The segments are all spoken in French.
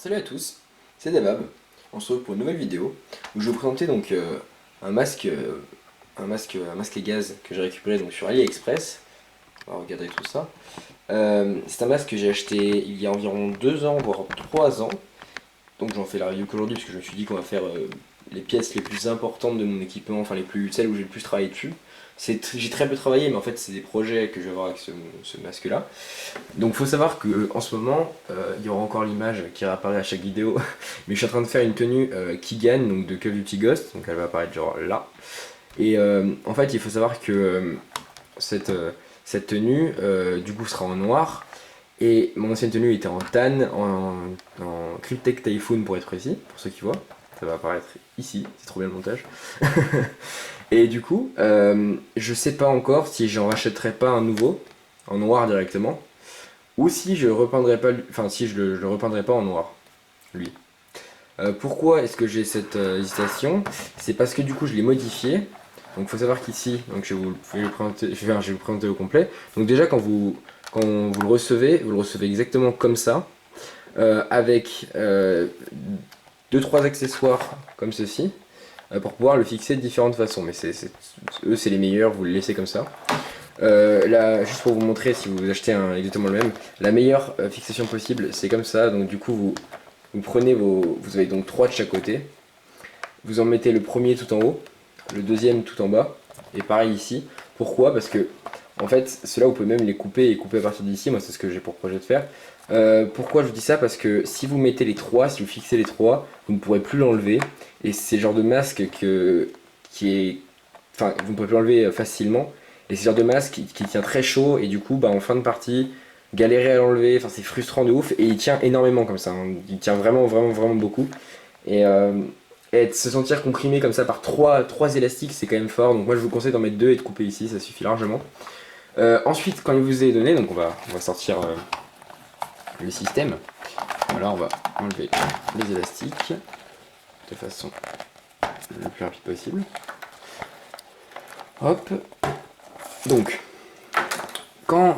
Salut à tous, c'est Dabab. On se retrouve pour une nouvelle vidéo où je vais vous présenter donc un masque, un masque à gaz que j'ai récupéré donc sur AliExpress. On va regarder tout ça. C'est un masque que j'ai acheté il y a environ 2 ans, voire 3 ans. Donc j'en fais la review qu'aujourd'hui parce que je me suis dit qu'on va faire les pièces les plus importantes de mon équipement, enfin celles où j'ai le plus travaillé dessus. J'ai très peu travaillé, mais en fait c'est des projets que je vais avoir avec ce masque là. Donc faut savoir que en ce moment, il y aura encore l'image qui réapparaît à chaque vidéo, mais je suis en train de faire une tenue Kigan, donc de Call of Duty Ghost, donc elle va apparaître genre là. Et en fait il faut savoir que cette tenue du coup sera en noir, et mon ancienne tenue était en tan, en Cryptek Typhoon pour être précis, pour ceux qui voient. Ça va apparaître ici, c'est trop bien le montage. Et du coup, je sais pas encore si j'en rachèterai pas un nouveau, en noir directement, ou si je repeindrai pas, enfin si je le repeindrai pas en noir, lui. Pourquoi est-ce que j'ai cette hésitation? C'est parce que du coup je l'ai modifié. Donc faut savoir qu'ici, donc je vais vous présenter au complet. Donc déjà quand vous le recevez exactement comme ça, avec 2-3 accessoires comme ceci, pour pouvoir le fixer de différentes façons. Mais eux c'est les meilleurs, vous le laissez comme ça. Là, juste pour vous montrer, si vous achetez exactement le même, la meilleure fixation possible, c'est comme ça. Donc du coup, vous prenez vous avez donc 3 de chaque côté. Vous en mettez le premier tout en haut, le deuxième tout en bas, et pareil ici. Pourquoi? Parce que, en fait, ceux-là, vous pouvez même les couper et couper à partir d'ici. Moi, c'est ce que j'ai pour projet de faire. Pourquoi je vous dis ça? Parce que si vous mettez les 3, si vous fixez les 3, vous ne pourrez plus l'enlever. Et c'est le genre de masque enfin, vous ne pourrez plus l'enlever facilement. Et c'est le genre de masque qui tient très chaud, et du coup, bah, en fin de partie, galérer à l'enlever, enfin, c'est frustrant de ouf, et il tient énormément comme ça, hein. Il tient vraiment, vraiment, vraiment beaucoup. Et, se sentir comprimé comme ça par 3 élastiques, c'est quand même fort. Donc moi, je vous conseille d'en mettre 2 et de couper ici, ça suffit largement. Ensuite, quand il vous est donné, donc on va sortir le système. Voilà, on va enlever les élastiques de façon le plus rapide possible. Hop. Donc, quand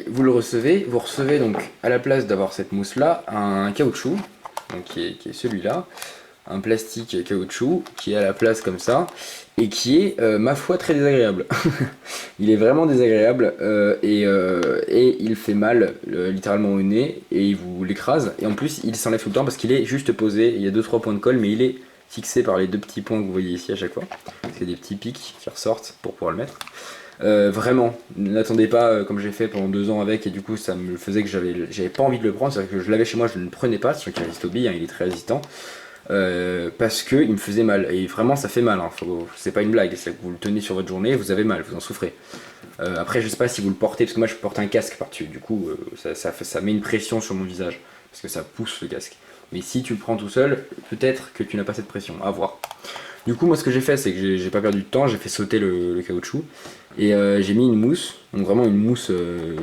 vous recevez donc à la place d'avoir cette mousse là, un caoutchouc, donc qui est celui-là, un plastique caoutchouc qui est à la place comme ça, et qui est ma foi très désagréable. Il est vraiment désagréable, et il fait mal littéralement au nez, et il vous l'écrase, et en plus il s'enlève tout le temps parce qu'il est juste posé. Il y a 2-3 points de colle, mais il est fixé par les 2 petits points que vous voyez ici à chaque fois. C'est des petits pics qui ressortent pour pouvoir le mettre. Vraiment, n'attendez pas comme j'ai fait pendant 2 ans avec, et du coup ça me faisait que j'avais pas envie de le prendre. C'est-à-dire que je l'avais chez moi, je ne le prenais pas, c'est qu'il résiste aux billes, hein, il est très résistant. Parce que il me faisait mal, et vraiment ça fait mal, hein. C'est pas une blague, c'est que vous le tenez sur votre journée, vous avez mal, vous en souffrez. Après je sais pas si vous le portez, parce que moi je porte un casque par-dessus, du coup ça met une pression sur mon visage, parce que ça pousse le casque. Mais si tu le prends tout seul, peut-être que tu n'as pas cette pression, à voir. Du coup moi ce que j'ai fait, c'est que j'ai pas perdu de temps, j'ai fait sauter le caoutchouc, et j'ai mis une mousse, donc vraiment une mousse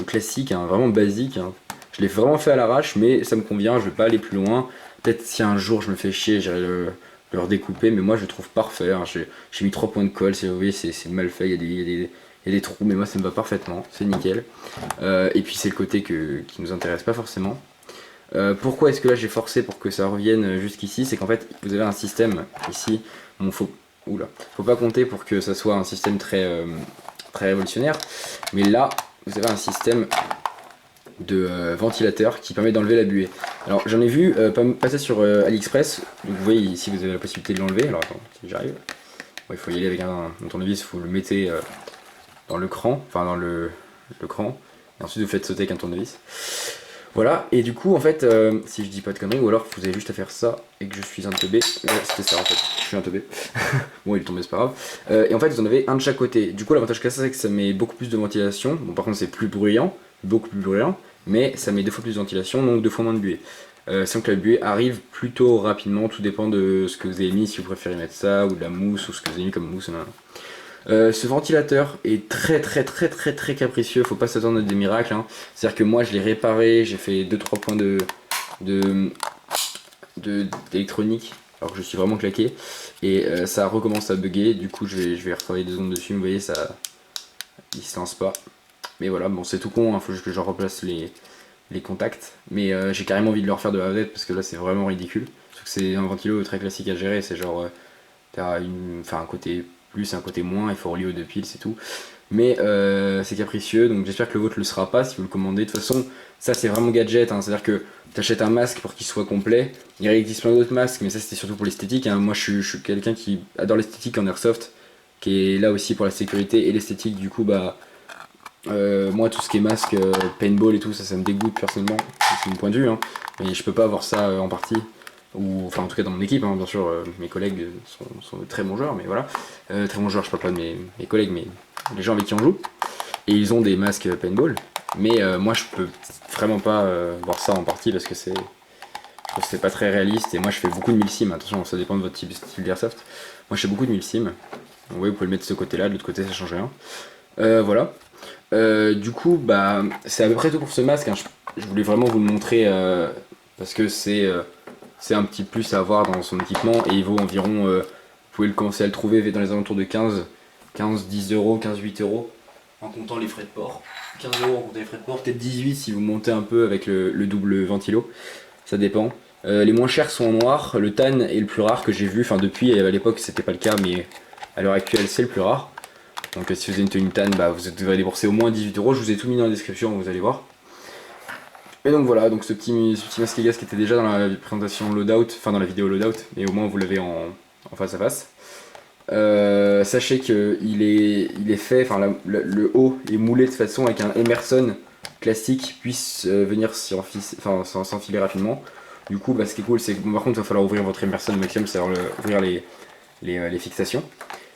classique, hein, vraiment basique, hein. Je l'ai vraiment fait à l'arrache, mais ça me convient, je vais pas aller plus loin. Peut-être si un jour je me fais chier, j'irai le redécouper, mais moi je le trouve parfait, hein. J'ai mis 3 points de colle, vous voyez, c'est mal fait, il y a des trous, mais moi ça me va parfaitement, c'est nickel. Et puis c'est le côté qui nous intéresse pas forcément. Pourquoi est-ce que là j'ai forcé pour que ça revienne jusqu'ici? C'est qu'en fait vous avez un système ici, bon, faut pas compter pour que ça soit un système très révolutionnaire, mais là vous avez un système de ventilateur qui permet d'enlever la buée. Alors j'en ai vu passer sur AliExpress, donc vous voyez ici vous avez la possibilité de l'enlever. Alors attends, si j'arrive. Bon, il faut y aller avec un tournevis, vous le mettez dans le cran, enfin dans le cran, et ensuite vous faites sauter avec un tournevis. Voilà, et du coup en fait, si je dis pas de conneries, ou alors vous avez juste à faire ça et que je suis un teubé. C'était ça en fait, je suis un teubé. Bon, il est tombé, c'est pas grave. Et en fait vous en avez un de chaque côté. Du coup l'avantage que ça, c'est que ça met beaucoup plus de ventilation. Bon, par contre c'est plus bruyant, beaucoup plus bruyant, mais ça met 2 fois plus de ventilation, donc 2 fois moins de buée. Sans que la buée arrive plutôt rapidement, tout dépend de ce que vous avez mis, si vous préférez mettre ça, ou de la mousse, ou ce que vous avez mis comme mousse. Ce ventilateur est très capricieux, faut pas s'attendre à des miracles, hein. C'est-à-dire que moi je l'ai réparé, j'ai fait 2-3 points d'électronique, alors que je suis vraiment claqué, et ça recommence à bugger. Du coup je vais retravailler 2 secondes dessus, vous voyez, il se lance pas. Mais voilà, bon c'est tout con, hein, faut juste que je replace les contacts, mais j'ai carrément envie de le refaire de A à Z parce que là c'est vraiment ridicule. Parce que c'est un ventilo très classique à gérer, c'est genre t'as un côté plus et un côté moins, il faut relier aux deux piles, c'est tout. Mais c'est capricieux, donc j'espère que le vôtre le sera pas si vous le commandez. De toute façon, ça c'est vraiment gadget, hein, c'est-à-dire que tu achètes un masque pour qu'il soit complet. Il existe plein d'autres masques, mais ça c'était surtout pour l'esthétique, hein. Moi je suis quelqu'un qui adore l'esthétique en airsoft, qui est là aussi pour la sécurité et l'esthétique. Du coup, bah, moi tout ce qui est masque, paintball et tout, ça me dégoûte personnellement, c'est mon point de vue, hein. Mais je peux pas avoir ça en partie. Ou enfin en tout cas dans mon équipe, hein, bien sûr, mes collègues sont de très bons joueurs, mais voilà. Très bons joueurs, je parle pas de mes collègues, mais les gens avec qui on joue. Et ils ont des masques paintball. Mais moi je peux vraiment pas voir ça en partie parce que je trouve que c'est pas très réaliste. Et moi je fais beaucoup de milsim, attention, ça dépend de votre style d'airsoft. Moi je fais beaucoup de milsim. Donc ouais, vous pouvez le mettre de ce côté-là, de l'autre côté ça change rien. Voilà. Du coup, bah, c'est à peu près tout pour ce masque, hein. Je voulais vraiment vous le montrer parce que c'est un petit plus à avoir dans son équipement et il vaut environ, vous pouvez le commencer à le trouver dans les alentours de 10 euros, 15, 8 euros en comptant les frais de port. 15 euros en comptant les frais de port, peut-être 18 si vous montez un peu avec le double ventilo, ça dépend. Les moins chers sont en noir, le tan est le plus rare que j'ai vu, enfin depuis, à l'époque c'était pas le cas, mais à l'heure actuelle c'est le plus rare. Donc si vous avez une tenue tan, bah, vous devrez débourser au moins 18 euros, je vous ai tout mis dans la description, vous allez voir. Et donc voilà, donc ce petit masque gaz qui était déjà dans la présentation loadout, enfin dans la vidéo loadout, mais au moins vous l'avez en face à face. Sachez qu'il est fait, enfin le haut est moulé de façon à qu'un Emerson classique puisse venir s'enfiler rapidement. Du coup, bah, ce qui est cool, c'est que bon, par contre, il va falloir ouvrir votre Emerson au maximum, c'est-à-dire ouvrir les fixations.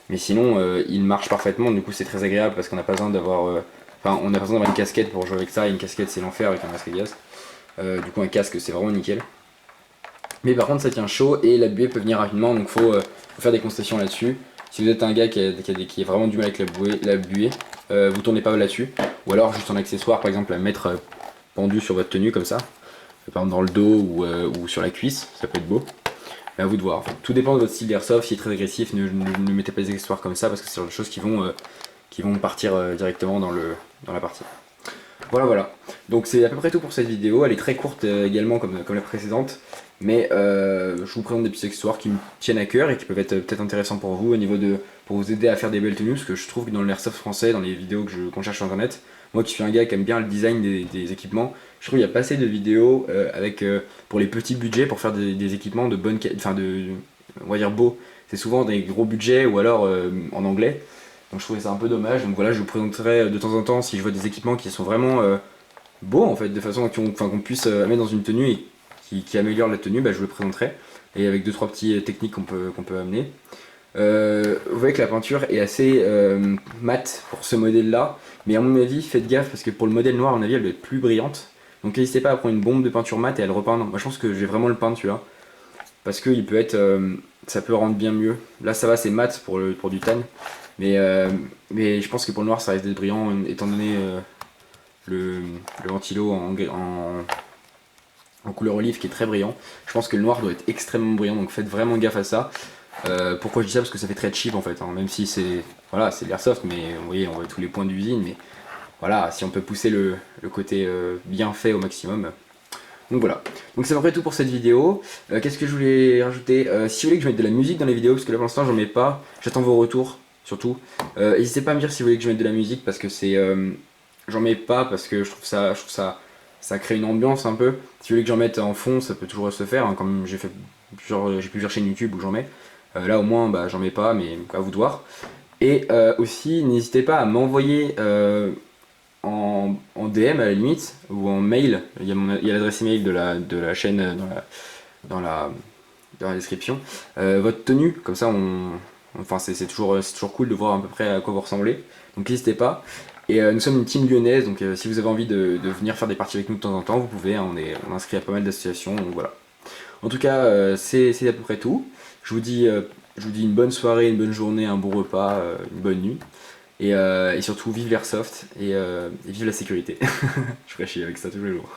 Mais sinon, il marche parfaitement, du coup, c'est très agréable parce qu'on n'a pas besoin d'avoir. Enfin, on n'a pas besoin d'avoir une casquette pour jouer avec ça, et une casquette c'est l'enfer avec un masque à gaz. Du coup, un casque c'est vraiment nickel. Mais par contre, ça tient chaud et la buée peut venir rapidement, donc faut faire des concessions là-dessus. Si vous êtes un gars qui a vraiment du mal avec la buée, vous tournez pas là-dessus. Ou alors juste en accessoire, par exemple, à mettre pendu sur votre tenue comme ça. Par exemple dans le dos ou sur la cuisse, ça peut être beau. Mais à vous de voir. Enfin, tout dépend de votre style d'airsoft. Si il est très agressif, ne mettez pas des accessoires comme ça parce que c'est des choses qui vont partir directement dans la partie. Voilà. Donc c'est à peu près tout pour cette vidéo. Elle est très courte également comme la précédente. Mais je vous présente des petits accessoires qui me tiennent à cœur et qui peuvent être peut-être intéressants pour vous pour vous aider à faire des belles tenues. Parce que je trouve que dans l'airsoft français, dans les vidéos qu'on cherche sur internet, moi qui suis un gars qui aime bien le design des équipements, je trouve qu'il y a pas assez de vidéos pour les petits budgets pour faire des équipements de bonne qualité, on va dire beaux. C'est souvent des gros budgets ou alors en anglais. Donc je trouvais ça un peu dommage. Donc voilà, je vous présenterai de temps en temps si je vois des équipements qui sont vraiment beaux en fait, de façon qu'on puisse mettre dans une tenue et qui améliore la tenue, bah, je vous le présenterai. Et avec 2-3 petites techniques qu'on peut amener. Vous voyez que la peinture est assez mate pour ce modèle là, mais à mon avis faites gaffe parce que pour le modèle noir à mon avis elle doit être plus brillante. Donc n'hésitez pas à prendre une bombe de peinture mate et à le repeindre. Moi je pense que je vais vraiment le peindre celui-là. Parce que il peut être, ça peut rendre bien mieux. Là ça va, c'est mat pour du tan. Mais je pense que pour le noir ça risque d'être brillant étant donné le ventilo en couleur olive qui est très brillant. Je pense que le noir doit être extrêmement brillant, donc faites vraiment gaffe à ça. Pourquoi je dis ça? Parce que ça fait très cheap en fait, hein. Même si c'est de l'airsoft, mais vous voyez on voit tous les points d'usine, mais voilà, si on peut pousser le côté bien fait au maximum. Donc voilà, donc c'est à peu près tout pour cette vidéo. Qu'est-ce que je voulais rajouter? Si vous voulez que je mette de la musique dans les vidéos, parce que là pour l'instant j'en mets pas, j'attends vos retours surtout. N'hésitez pas à me dire si vous voulez que je mette de la musique, parce que j'en mets pas parce que je trouve ça crée une ambiance un peu. Si vous voulez que j'en mette en fond, ça peut toujours se faire, hein, comme j'ai plusieurs chaînes YouTube où j'en mets. Là au moins j'en mets pas, mais à vous de voir. Et aussi n'hésitez pas à m'envoyer en DM à la limite ou en mail. Il y a l'adresse email de la chaîne dans la description. Votre tenue, comme ça c'est toujours cool de voir à peu près à quoi vous ressemblez. Donc n'hésitez pas. Et nous sommes une team lyonnaise, donc si vous avez envie de venir faire des parties avec nous de temps en temps, vous pouvez, hein, on est inscrit à pas mal d'associations, donc voilà. En tout cas, c'est à peu près tout. Je vous dis une bonne soirée, une bonne journée, un bon repas, une bonne nuit. Et surtout, vive l'airsoft et vive la sécurité. Je ferai chier avec ça tous les jours.